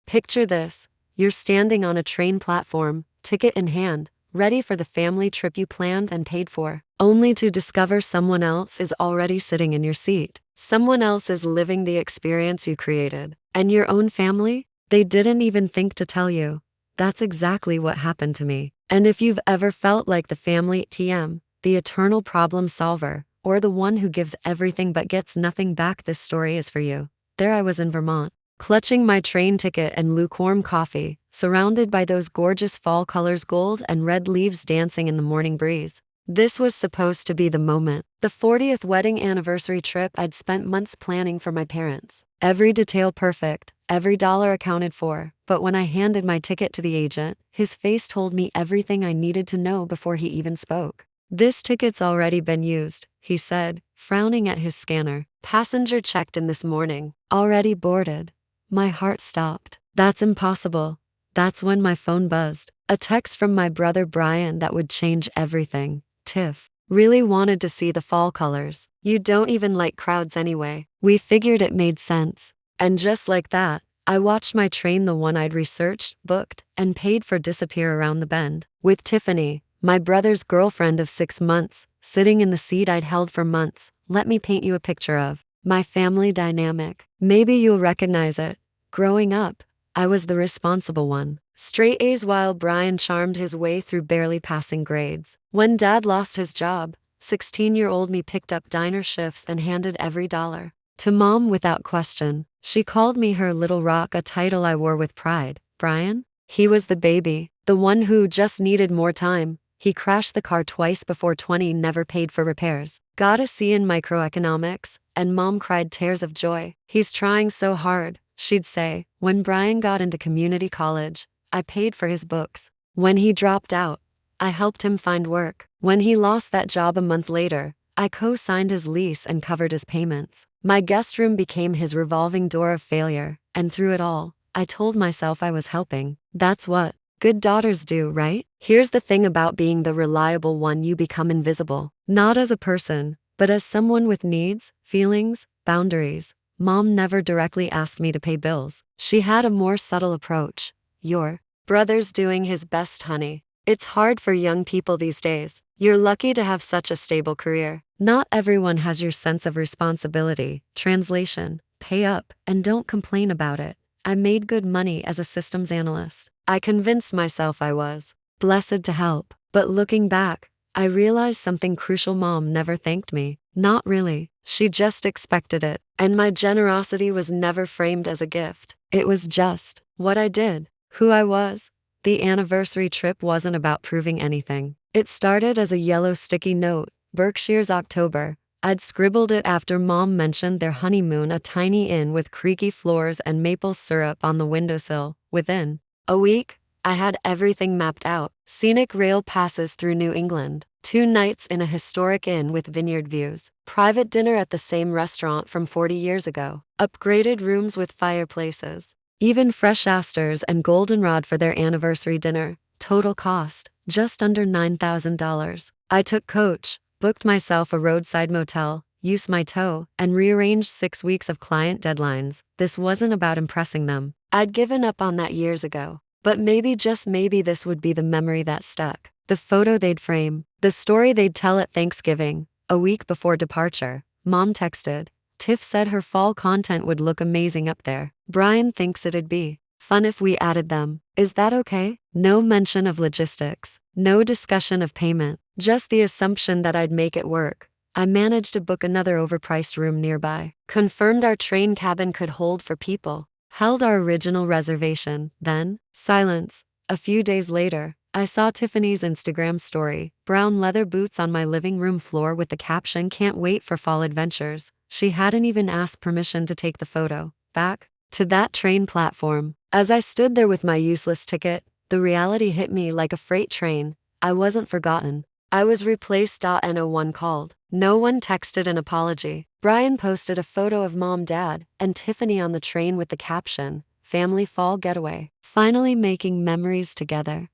Picture this. You're standing on a train platform, ticket in hand, ready for the family trip you planned and paid for, only to discover someone else is already sitting in your seat. Someone else is living the experience you created. And your own family? They didn't even think to tell you. That's exactly what happened to me. And if you've ever felt like the family TM, the eternal problem solver, or the one who gives everything but gets nothing back, this story is for you. There I was in Vermont, clutching my train ticket and lukewarm coffee, surrounded by those gorgeous fall colors, gold and red leaves dancing in the morning breeze. This was supposed to be the moment, the 40th wedding anniversary trip I'd spent months planning for my parents. Every detail perfect, every dollar accounted for, but when I handed my ticket to the agent, his face told me everything I needed to know before he even spoke. "This ticket's already been used," he said, frowning at his scanner. "Passenger checked in this morning. Already boarded." My heart stopped. That's impossible. That's when my phone buzzed. A text from my brother Brian that would change everything. "Tiff, really wanted to see the fall colors. You don't even like crowds anyway." We figured it made sense. And just like that, I watched my train, the one I'd researched, booked, and paid for, disappear around the bend, with Tiffany, my brother's girlfriend of 6 months, sitting in the seat I'd held for months. Let me paint you a picture of my family dynamic. Maybe you'll recognize it. Growing up, I was the responsible one. Straight A's while Brian charmed his way through barely passing grades. When Dad lost his job, 16-year-old me picked up diner shifts and handed every dollar to Mom without question. She called me her little rock, a title I wore with pride. Brian? He was the baby, the one who just needed more time. He crashed the car twice before 20, never paid for repairs. Got a C in microeconomics, and Mom cried tears of joy. "He's trying so hard," she'd say. When Brian got into community college, I paid for his books. When he dropped out, I helped him find work. When he lost that job a month later, I co-signed his lease and covered his payments. My guest room became his revolving door of failure, and through it all, I told myself I was helping. That's what good daughters do, right? Here's the thing about being the reliable one: you become invisible. Not as a person, but as someone with needs, feelings, boundaries. Mom never directly asked me to pay bills. She had a more subtle approach. "Your brother's doing his best, honey. It's hard for young people these days. You're lucky to have such a stable career. Not everyone has your sense of responsibility." Translation: pay up, and don't complain about it. I made good money as a systems analyst. I convinced myself I was blessed to help. But looking back, I realized something crucial: Mom never thanked me. Not really. She just expected it. And my generosity was never framed as a gift. It was just what I did, who I was. The anniversary trip wasn't about proving anything. It started as a yellow sticky note, Berkshire's October. I'd scribbled it after Mom mentioned their honeymoon, a tiny inn with creaky floors and maple syrup on the windowsill. Within a week, I had everything mapped out. Scenic rail passes through New England, 2 nights in a historic inn with vineyard views, private dinner at the same restaurant from 40 years ago, upgraded rooms with fireplaces, even fresh asters and goldenrod for their anniversary dinner. Total cost, just under $9,000. I took coach, booked myself a roadside motel, used my toe, and rearranged 6 weeks of client deadlines. This wasn't about impressing them. I'd given up on that years ago. But maybe, just maybe, this would be the memory that stuck. The photo they'd frame, the story they'd tell at Thanksgiving. A week before departure, Mom texted, "Tiff said her fall content would look amazing up there. Brian thinks it'd be fun if we added them. Is that okay?" No mention of logistics, no discussion of payment, just the assumption that I'd make it work. I managed to book another overpriced room nearby, confirmed our train cabin could hold 4 people, held our original reservation. Then, silence. A few days later, I saw Tiffany's Instagram story, brown leather boots on my living room floor with the caption, "Can't wait for fall adventures." She hadn't even asked permission to take the photo. Back to that train platform. As I stood there with my useless ticket, the reality hit me like a freight train. I wasn't forgotten. I was replaced. No one called. No one texted an apology. Brian posted a photo of Mom, Dad, and Tiffany on the train with the caption, "Family fall getaway." Finally making memories together.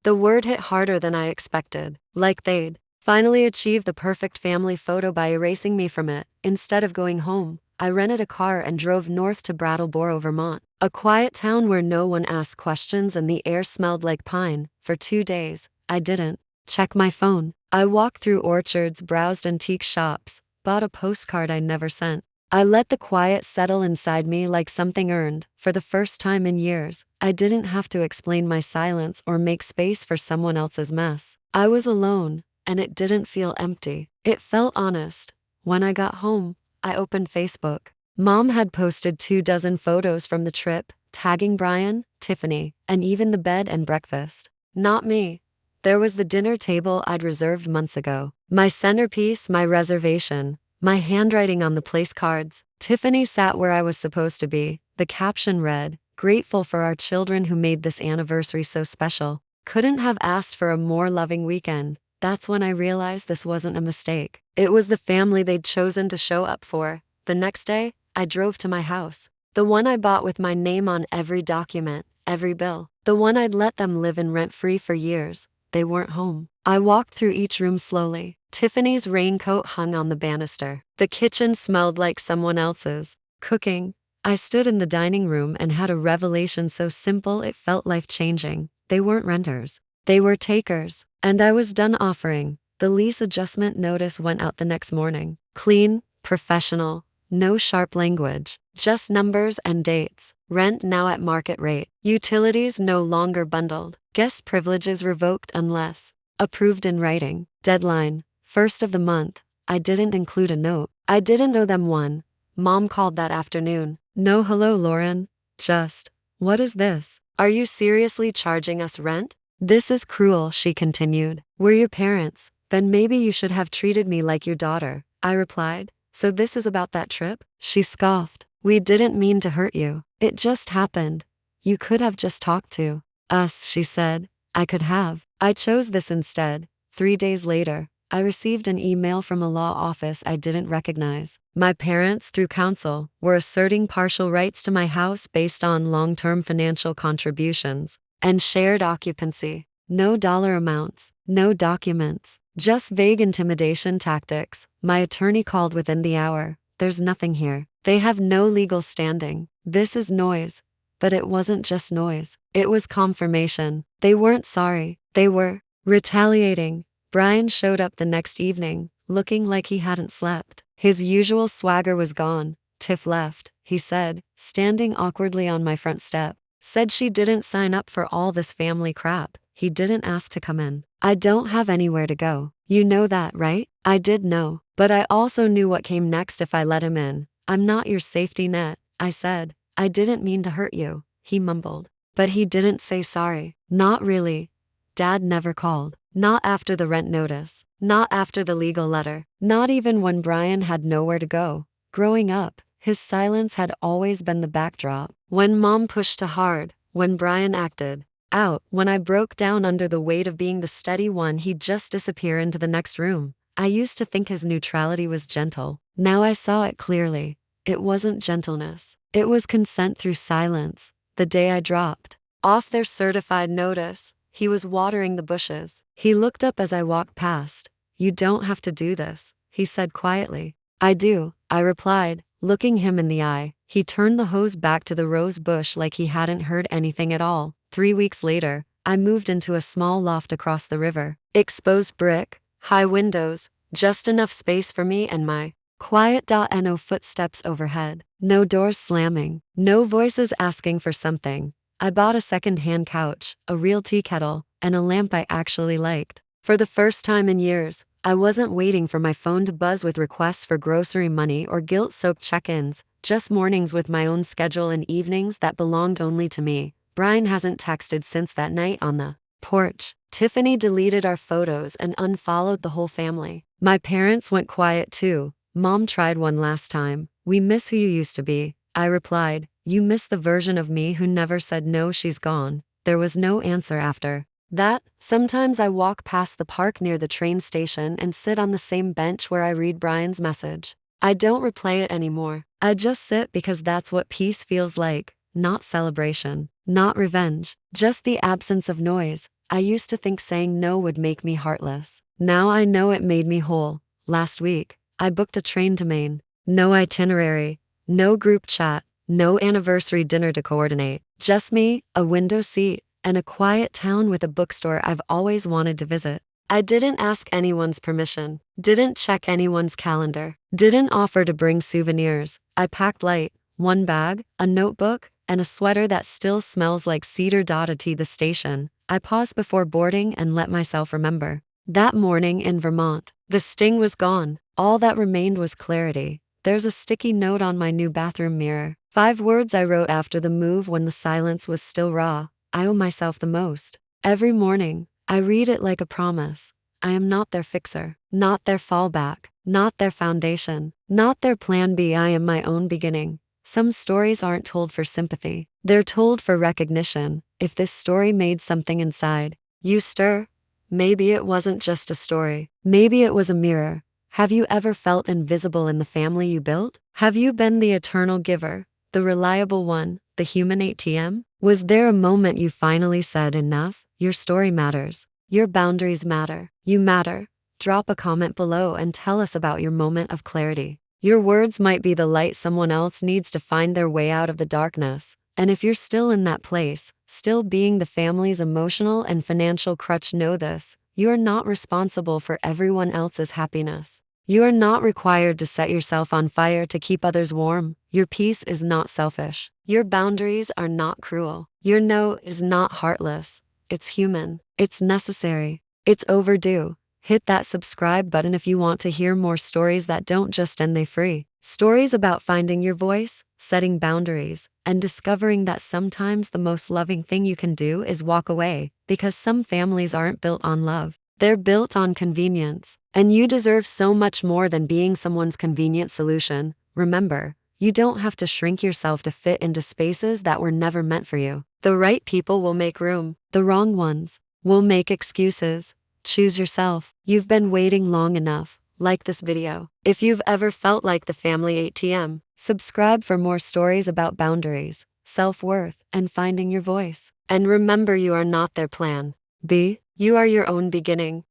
The word hit harder than I expected. Like they'd finally achieved the perfect family photo by erasing me from it. Instead of going home, I rented a car and drove north to Brattleboro, Vermont, a quiet town where no one asked questions and the air smelled like pine. For 2 days, I didn't check my phone. I walked through orchards, browsed antique shops, bought a postcard I never sent. I let the quiet settle inside me like something earned. For the first time in years, I didn't have to explain my silence or make space for someone else's mess. I was alone, and it didn't feel empty. It felt honest. When I got home, I opened Facebook. Mom had posted 24 photos from the trip, tagging Brian, Tiffany, and even the bed and breakfast. Not me. There was the dinner table I'd reserved months ago. My centerpiece, my reservation, my handwriting on the place cards. Tiffany sat where I was supposed to be. The caption read, "Grateful for our children who made this anniversary so special. Couldn't have asked for a more loving weekend." That's when I realized this wasn't a mistake. It was the family they'd chosen to show up for. The next day, I drove to my house. The one I bought with my name on every document, every bill. The one I'd let them live in rent-free for years. They weren't home. I walked through each room slowly. Tiffany's raincoat hung on the banister. The kitchen smelled like someone else's cooking. I stood in the dining room and had a revelation so simple it felt life-changing. They weren't renters. They were takers. And I was done offering. The lease adjustment notice went out the next morning. Clean, professional, no sharp language, just numbers and dates. Rent now at market rate. Utilities no longer bundled. Guest privileges revoked unless approved in writing. Deadline, 1st of the month. I didn't include a note. I didn't owe them one. Mom called that afternoon. "No hello, Lauren. Just, what is this? Are you seriously charging us rent?" "This is cruel," she continued. "We're your parents. Then maybe you should have treated me like your daughter," I replied. "So this is about that trip?" She scoffed. "We didn't mean to hurt you. It just happened. You could have just talked to us," she said. "I could have. I chose this instead." 3 days later, I received an email from a law office I didn't recognize. My parents, through counsel, were asserting partial rights to my house based on long-term financial contributions and shared occupancy. No dollar amounts, no documents, just vague intimidation tactics. My attorney called within the hour. "There's nothing here. They have no legal standing. This is noise." But it wasn't just noise. It was confirmation. They weren't sorry. They were retaliating. Brian showed up the next evening, looking like he hadn't slept. His usual swagger was gone. "Tiff left," he said, standing awkwardly on my front step. "Said she didn't sign up for all this family crap." He didn't ask to come in. "I don't have anywhere to go. You know that, right?" I did know, but I also knew what came next if I let him in. "I'm not your safety net," I said. "I didn't mean to hurt you," he mumbled. But he didn't say sorry. Not really. Dad never called. Not after the rent notice. Not after the legal letter. Not even when Brian had nowhere to go. Growing up, his silence had always been the backdrop. When Mom pushed too hard, when Brian acted out, when I broke down under the weight of being the steady one, he'd just disappear into the next room. I used to think his neutrality was gentle. Now I saw it clearly. It wasn't gentleness. It was consent through silence. The day I dropped off their certified notice, he was watering the bushes. He looked up as I walked past. "You don't have to do this," he said quietly. "I do," I replied, looking him in the eye. He turned the hose back to the rose bush like he hadn't heard anything at all. 3 weeks later, I moved into a small loft across the river. Exposed brick, high windows, just enough space for me and my quiet. No footsteps overhead. No doors slamming. No voices asking for something. I bought a second-hand couch, a real tea kettle, and a lamp I actually liked. For the first time in years, I wasn't waiting for my phone to buzz with requests for grocery money or guilt-soaked check-ins, just mornings with my own schedule and evenings that belonged only to me. Brian hasn't texted since that night on the porch. Tiffany deleted our photos and unfollowed the whole family. My parents went quiet too. Mom tried one last time. "We miss who you used to be," I replied. "You miss the version of me who never said no, she's gone." There was no answer after that. Sometimes I walk past the park near the train station and sit on the same bench where I read Brian's message. I don't replay it anymore. I just sit because that's what peace feels like. Not celebration, not revenge, just the absence of noise. I used to think saying no would make me heartless. Now I know it made me whole. Last week, I booked a train to Maine. No itinerary, No group chat, no anniversary dinner to coordinate. Just me, a window seat, and a quiet town with a bookstore I've always wanted to visit. I didn't ask anyone's permission, didn't check anyone's calendar, didn't offer to bring souvenirs. I packed light, one bag, a notebook, and a sweater that still smells like cedar. At the station, I paused before boarding and let myself remember. That morning in Vermont, the sting was gone. All that remained was clarity. There's a sticky note on my new bathroom mirror. 5 words I wrote after the move when the silence was still raw. I owe myself the most. Every morning, I read it like a promise. I am not their fixer, not their fallback, not their foundation, not their plan B. I am my own beginning. Some stories aren't told for sympathy. They're told for recognition. If this story made something inside you stir, maybe it wasn't just a story. Maybe it was a mirror. Have you ever felt invisible in the family you built? Have you been the eternal giver, the reliable one, the human ATM? Was there a moment you finally said enough? Your story matters. Your boundaries matter. You matter. Drop a comment below and tell us about your moment of clarity. Your words might be the light someone else needs to find their way out of the darkness. And if you're still in that place, still being the family's emotional and financial crutch, know this: you are not responsible for everyone else's happiness. You are not required to set yourself on fire to keep others warm. Your peace is not selfish. Your boundaries are not cruel. Your no is not heartless. It's human. It's necessary. It's overdue. Hit that subscribe button if you want to hear more stories that don't just end, they free. Stories about finding your voice, setting boundaries, and discovering that sometimes the most loving thing you can do is walk away, because some families aren't built on love. They're built on convenience. And you deserve so much more than being someone's convenient solution. Remember, you don't have to shrink yourself to fit into spaces that were never meant for you. The right people will make room. The wrong ones will make excuses. Choose yourself. You've been waiting long enough. Like this video if you've ever felt like the family ATM. Subscribe for more stories about boundaries, self-worth, and finding your voice. And remember, you are not their plan B. You are your own beginning.